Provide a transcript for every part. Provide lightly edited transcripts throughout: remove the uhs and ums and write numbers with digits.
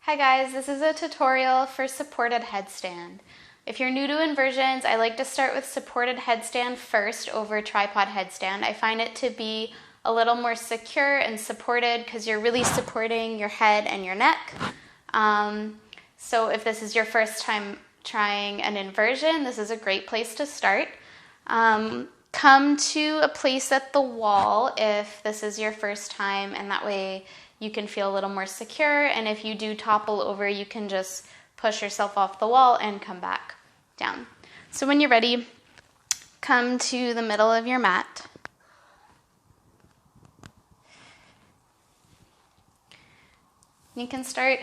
Hi guys, this is a tutorial for supported headstand. If you're new to inversions, I like to start with supported headstand first over tripod headstand. I find it to be a little more secure and supported because you're really supporting your head and your neck. So if this is your first time trying an inversion, this is a great place to start. Come to a place at the wall if this is your first time, and that way you can feel a little more secure, and if you do topple over, you can just push yourself off the wall and come back down. So when you're ready, come to the middle of your mat. You can start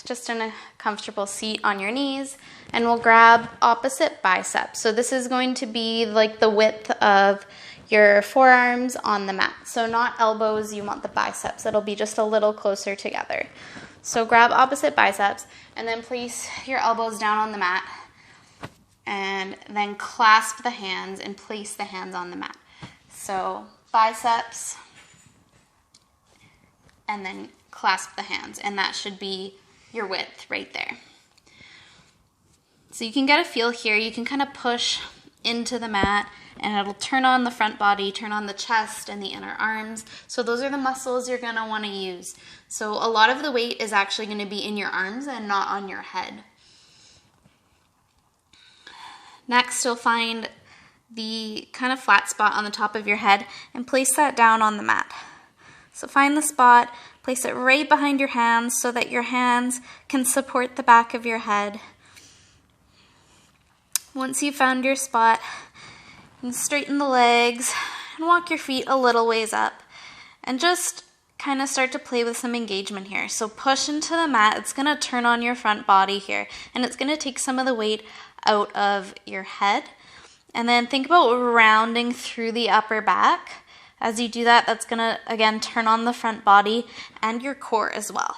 just in a comfortable seat on your knees, and we'll grab opposite biceps. So this is going to be like the width of your forearms on the mat. So not elbows, you want the biceps. It'll be just a little closer together. So grab opposite biceps and then place your elbows down on the mat and then clasp the hands and place the hands on the mat. So biceps and then clasp the hands, and that should be your width right there. So you can get a feel here. You can kind of push into the mat and it'll turn on the front body, turn on the chest and the inner arms. So those are the muscles you're going to want to use. So a lot of the weight is actually going to be in your arms and not on your head. Next, you'll find the kind of flat spot on the top of your head and place that down on the mat. So find the spot, place it right behind your hands so that your hands can support the back of your head. Once you've found your spot, you can straighten the legs and walk your feet a little ways up and just kind of start to play with some engagement here. So push into the mat. It's going to turn on your front body here, and it's going to take some of the weight out of your head. And then think about rounding through the upper back. As you do that, that's going to, again, turn on the front body and your core as well.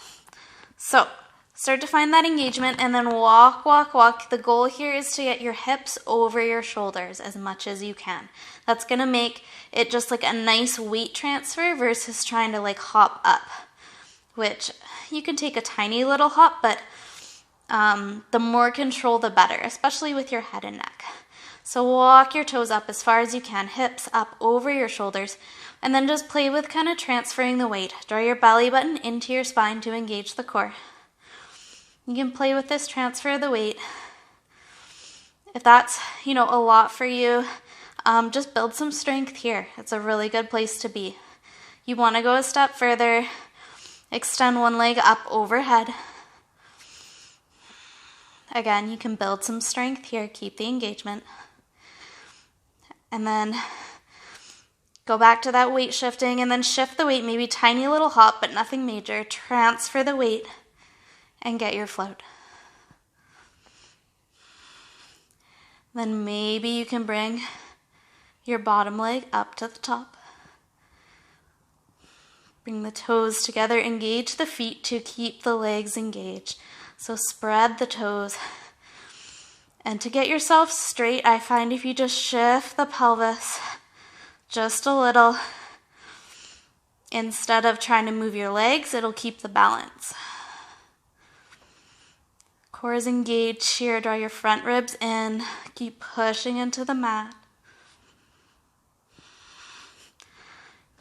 So start to find that engagement and then walk, walk, walk. The goal here is to get your hips over your shoulders as much as you can. That's going to make it just like a nice weight transfer versus trying to like hop up, which you can take a tiny little hop, but the more control, the better, especially with your head and neck. So walk your toes up as far as you can, hips up over your shoulders, and then just play with kind of transferring the weight. Draw your belly button into your spine to engage the core. You can play with this transfer of the weight. If that's, a lot for you, just build some strength here. It's a really good place to be. You want to go a step further, extend one leg up overhead. Again, you can build some strength here, keep the engagement. And then go back to that weight shifting and then shift the weight, maybe tiny little hop, but nothing major. Transfer the weight and get your float. Then maybe you can bring your bottom leg up to the top. Bring the toes together, engage the feet to keep the legs engaged. So spread the toes. And to get yourself straight, I find if you just shift the pelvis just a little, instead of trying to move your legs, it'll keep the balance. Core is engaged here. Draw your front ribs in. Keep pushing into the mat.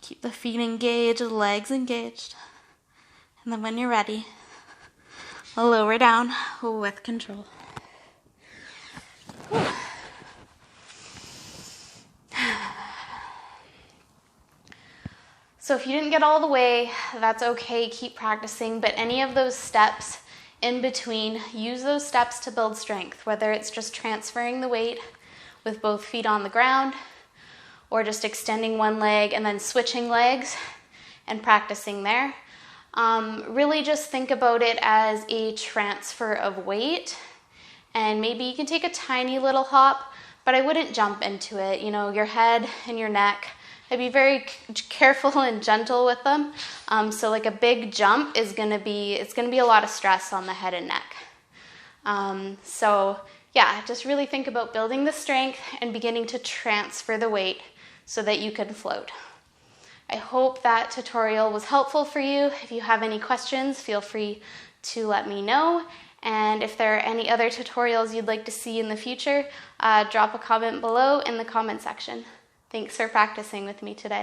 Keep the feet engaged, legs engaged. And then when you're ready, lower down with control. So if you didn't get all the way, that's okay. Keep practicing. But any of those steps in between, use those steps to build strength, whether it's just transferring the weight with both feet on the ground or just extending one leg and then switching legs and practicing there. Really just think about it as a transfer of weight, and maybe you can take a tiny little hop, but I wouldn't jump into it. Your head and your neck, I'd be very careful and gentle with them. So like a big jump it's gonna be a lot of stress on the head and neck. So yeah, just really think about building the strength and beginning to transfer the weight so that you can float. I hope that tutorial was helpful for you. If you have any questions, feel free to let me know. And if there are any other tutorials you'd like to see in the future, drop a comment below in the comment section. Thanks for practicing with me today.